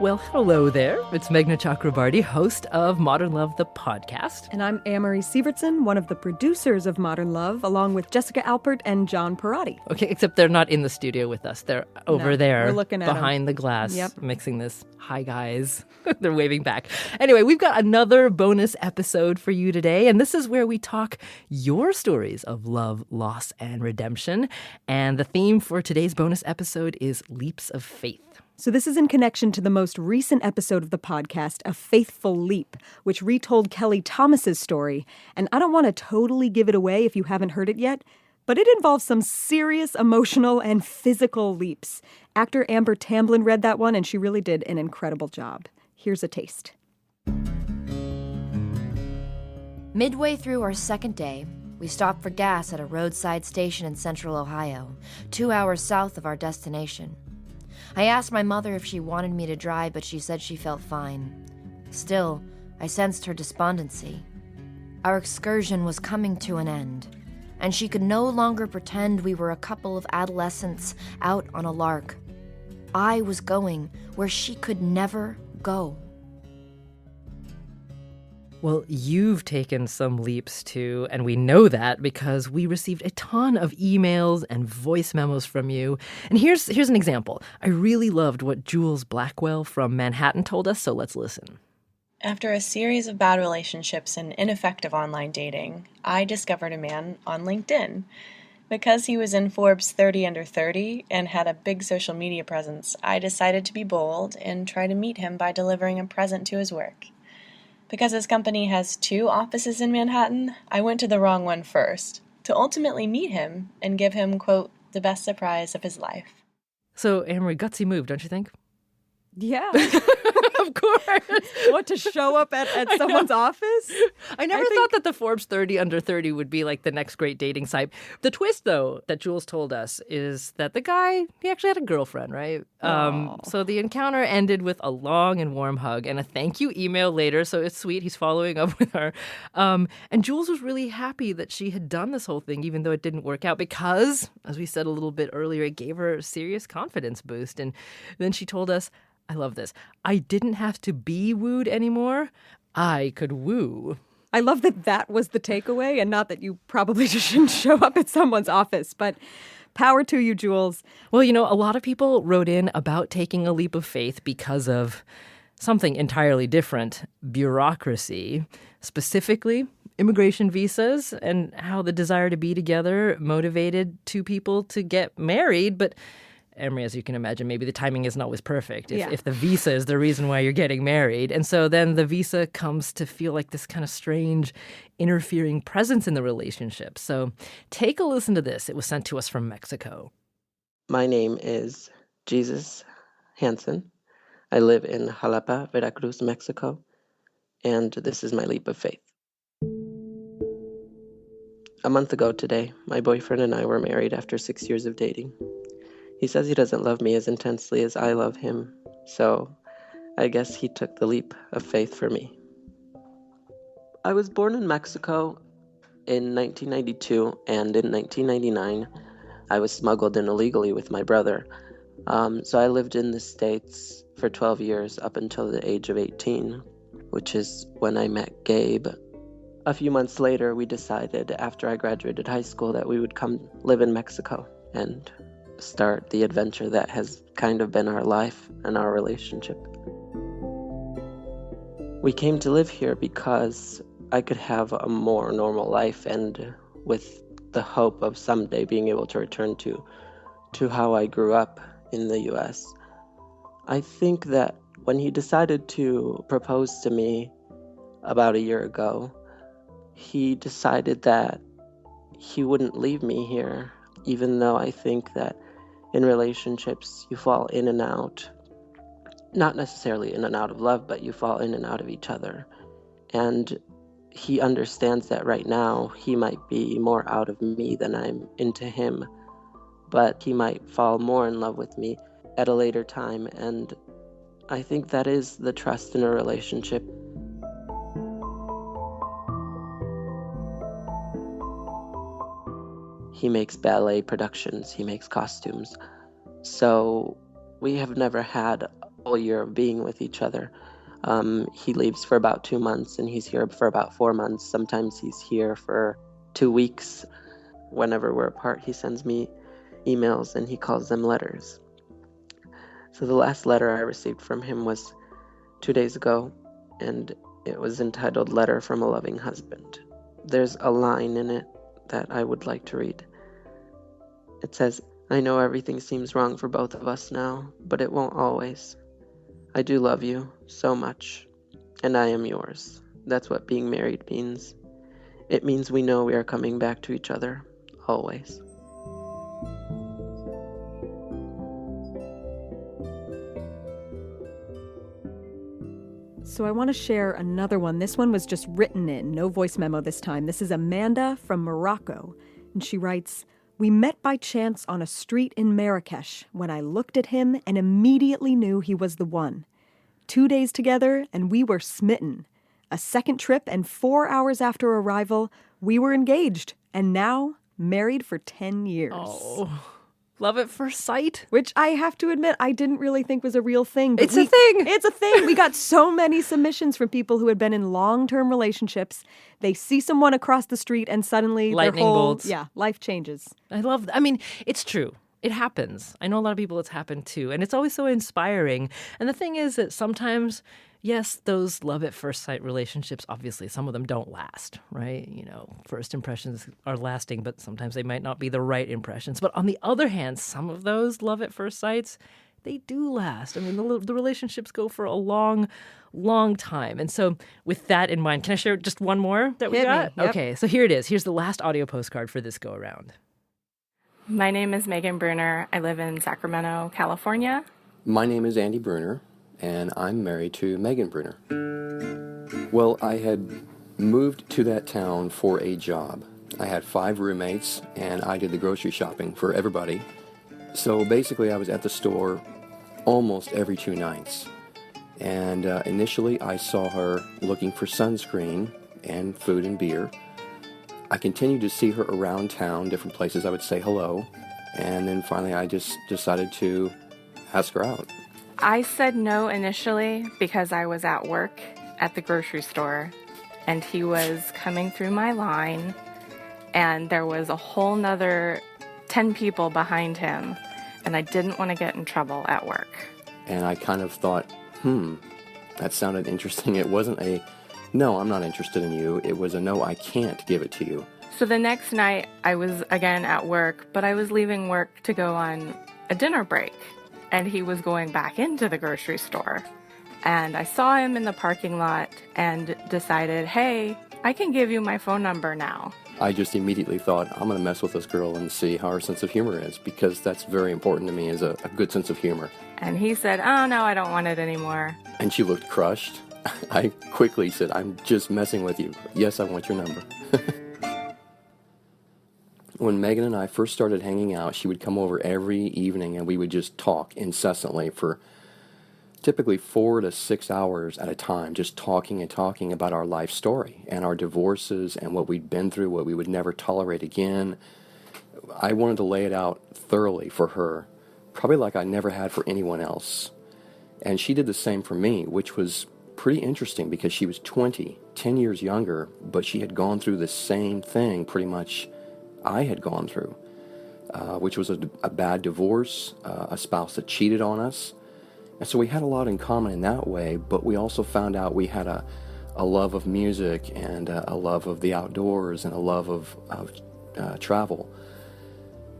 Well, hello there. It's Meghna Chakrabarty, host of Modern Love, the podcast. And I'm Amory Sievertson, one of the producers of Modern Love, along with Jessica Alpert and John Parati. Okay, except they're not in the studio with us. They're over there, we're looking at behind them. the glass, Yep. mixing this. Hi, guys. They're waving back. Anyway, we've got another bonus episode for you today, and this is where we talk your stories of love, loss, and redemption. And the theme for today's bonus episode is Leaps of Faith. So this is in connection to the most recent episode of the podcast, A Faithful Leap, which retold Kelly Thomas's story. And I don't want to totally give it away if you haven't heard it yet, but it involves some serious emotional and physical leaps. Actor Amber Tamblyn read that one, and she really did an incredible job. Here's a taste. Midway through our second day, we stopped for gas at a roadside station in central Ohio, 2 hours south of our destination. I asked my mother if she wanted me to drive, but she said she felt fine. Still, I sensed her despondency. Our excursion was coming to an end, and she could no longer pretend we were a couple of adolescents out on a lark. I was going where she could never go. Well, you've taken some leaps too, and we know that because we received a ton of emails and voice memos from you. And here's an example. I really loved what Jules Blackwell from Manhattan told us, so let's listen. After a series of bad relationships and ineffective online dating, I discovered a man on LinkedIn. Because he was in Forbes 30 Under 30 and had a big social media presence, I decided to be bold and try to meet him by delivering a present to his work. Because his company has 2 offices in Manhattan, I went to the wrong one first, to ultimately meet him and give him, quote, the best surprise of his life. So, Amory, gutsy move, don't you think? Yeah. Of course. What, to show up at someone's office? I never thought that the Forbes 30 Under 30 would be like the next great dating site. The twist, though, that Jules told us is that the guy, he actually had a girlfriend, right? So the encounter ended with a long and warm hug and a thank you email later. So it's sweet. He's following up with her. And Jules was really happy that she had done this whole thing, even though it didn't work out, because, as we said a little bit earlier, it gave her a serious confidence boost. And then she told us, I love this, I didn't have to be wooed anymore. I could woo. I love that that was the takeaway, and not that you probably just shouldn't show up at someone's office, but power to you, Jules. Well, you know, a lot of people wrote in about taking a leap of faith because of something entirely different, bureaucracy, specifically immigration visas, and how the desire to be together motivated 2 people to get married. But Emery, as you can imagine, maybe the timing isn't always perfect. If the visa is the reason why you're getting married. And so then the visa comes to feel like this kind of strange interfering presence in the relationship. So take a listen to this. It was sent to us from Mexico. My name is Jesus Hansen. I live in Jalapa, Veracruz, Mexico. And this is my leap of faith. A month ago today, my boyfriend and I were married after 6 years of dating. He says he doesn't love me as intensely as I love him, so I guess he took the leap of faith for me. I was born in Mexico in 1992, and in 1999, I was smuggled in illegally with my brother. So I lived in the States for 12 years up until the age of 18, which is when I met Gabe. A few months later, we decided after I graduated high school that we would come live in Mexico and start the adventure that has kind of been our life and our relationship. We came to live here because I could have a more normal life, and with the hope of someday being able to return to how I grew up in the US. I think that when he decided to propose to me about a year ago, he decided that he wouldn't leave me here, even though I think that in relationships, you fall in and out, not necessarily in and out of love, but you fall in and out of each other. And he understands that right now he might be more out of me than I'm into him, but he might fall more in love with me at a later time. And I think that is the trust in a relationship. He makes ballet productions, he makes costumes. So we have never had whole year of being with each other. He leaves for about 2 months and he's here for about 4 months. Sometimes he's here for 2 weeks. Whenever we're apart, he sends me emails and he calls them letters. So the last letter I received from him was 2 days ago, and it was entitled Letter from a Loving Husband. There's a line in it that I would like to read. It says, "I know everything seems wrong for both of us now, but it won't always. I do love you so much, and I am yours. That's what being married means. It means we know we are coming back to each other, always." So I want to share another one. This one was just written in, no voice memo this time. This is Amanda from Morocco, and she writes, "We met by chance on a street in Marrakesh when I looked at him and immediately knew he was the one. 2 days together and we were smitten. A second trip and 4 hours after arrival, we were engaged and now married for 10 years. Oh, love at first sight. Which I have to admit, I didn't really think was a real thing. But It's a thing. It's a thing. We got so many submissions from people who had been in long-term relationships. They see someone across the street and suddenly Lightning their whole bolts. Yeah, life changes. I mean, it's true. It happens. I know a lot of people it's happened to, and it's always so inspiring. And the thing is that sometimes, yes, those love at first sight relationships, obviously, some of them don't last, right? You know, first impressions are lasting, but sometimes they might not be the right impressions. But on the other hand, some of those love at first sights, they do last. I mean, the relationships go for a long, long time. And so with that in mind, can I share just one more that we Hit me. got? Yep. Okay, so here it is. Here's the last audio postcard for this go around. My name is Megan Bruner. I live in Sacramento, California. My name is Andy Bruner, and I'm married to Megan Bruner. Well, I had moved to that town for a job. I had 5 roommates, and I did the grocery shopping for everybody. So basically, I was at the store almost every 2 nights. And initially, I saw her looking for sunscreen and food and beer. I continued to see her around town, different places I would say hello, and then finally I just decided to ask her out. I said no initially because I was at work at the grocery store, and he was coming through my line, and there was a whole nother 10 people behind him, and I didn't want to get in trouble at work. And I kind of thought, that sounded interesting. It wasn't a, no, I'm not interested in you. It was a, no, I can't give it to you. So the next night, I was again at work, but I was leaving work to go on a dinner break, and he was going back into the grocery store. And I saw him in the parking lot and decided, hey, I can give you my phone number now. I just immediately thought, I'm going to mess with this girl and see how her sense of humor is, because that's very important to me, is a good sense of humor. And he said, oh, no, I don't want it anymore. And she looked crushed. I quickly said, I'm just messing with you. Yes, I want your number. When Megan and I first started hanging out, she would come over every evening and we would just talk incessantly for typically 4 to 6 hours at a time, just talking and talking about our life story and our divorces and what we'd been through, what we would never tolerate again. I wanted to lay it out thoroughly for her, probably like I never had for anyone else. And she did the same for me, which was pretty interesting because she was 10 years younger, but she had gone through the same thing pretty much I had gone through, which was a bad divorce, a spouse that cheated on us. And so we had a lot in common in that way, but we also found out we had a love of music and a love of the outdoors and a love of travel.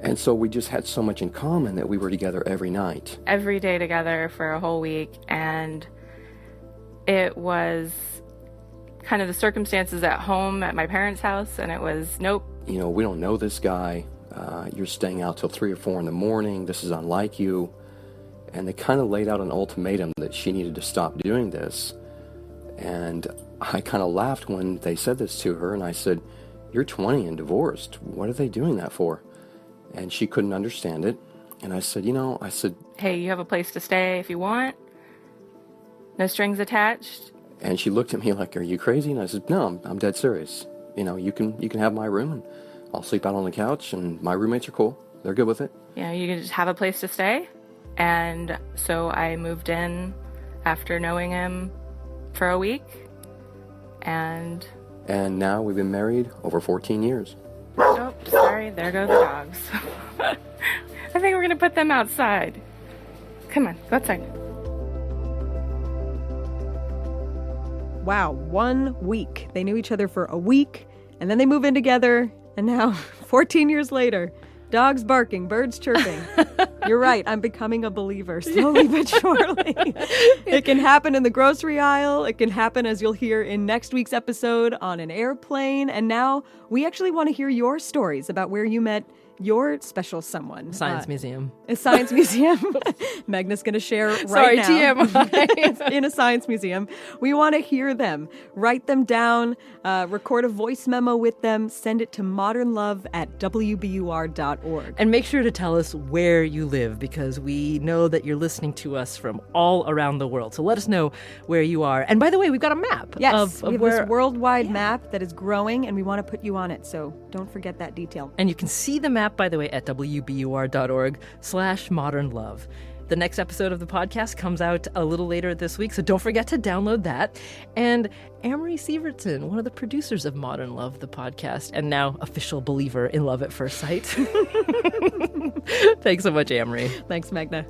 And so we just had so much in common that we were together every night. Every day together for a whole week, and it was kind of the circumstances at home at my parents' house, and it was, nope. You know, we don't know this guy. You're staying out till 3 or 4 in the morning. This is unlike you. And they kind of laid out an ultimatum that she needed to stop doing this. And I kind of laughed when they said this to her, and I said, you're 20 and divorced. What are they doing that for? And she couldn't understand it. And I said, hey, you have a place to stay if you want. No strings attached. And she looked at me like, are you crazy? And I said, no, I'm dead serious. You know, you can have my room, and I'll sleep out on the couch, and my roommates are cool. They're good with it. You know, you can just have a place to stay. And so I moved in after knowing him for a week. And now we've been married over 14 years. Oh, sorry, there go the dogs. I think we're going to put them outside. Come on, go outside. Wow, 1 week. They knew each other for a week, and then they move in together, and now, 14 years later, dogs barking, birds chirping. You're right, I'm becoming a believer, slowly but surely. It can happen in the grocery aisle. It can happen, as you'll hear in next week's episode, on an airplane. And now we actually want to hear your stories about where you met your special someone. Science museum. A science museum. Magna's going to share right Sorry, now. TMI. In a science museum. We want to hear them. Write them down. Record a voice memo with them. Send it to modernlove@wbur.org. And make sure to tell us where you live, because we know that you're listening to us from all around the world. So let us know where you are. And by the way, we've got a map. Yes, of we have where, this worldwide map that is growing, and we want to put you on it. So don't forget that detail. And you can see the map, by the way, at wbur.org/modernlove. The next episode of the podcast comes out a little later this week, so don't forget to download that. And Amory Sievertson, one of the producers of Modern Love, the podcast, and now official believer in love at first sight. Thanks so much, Amory. Thanks, Magna.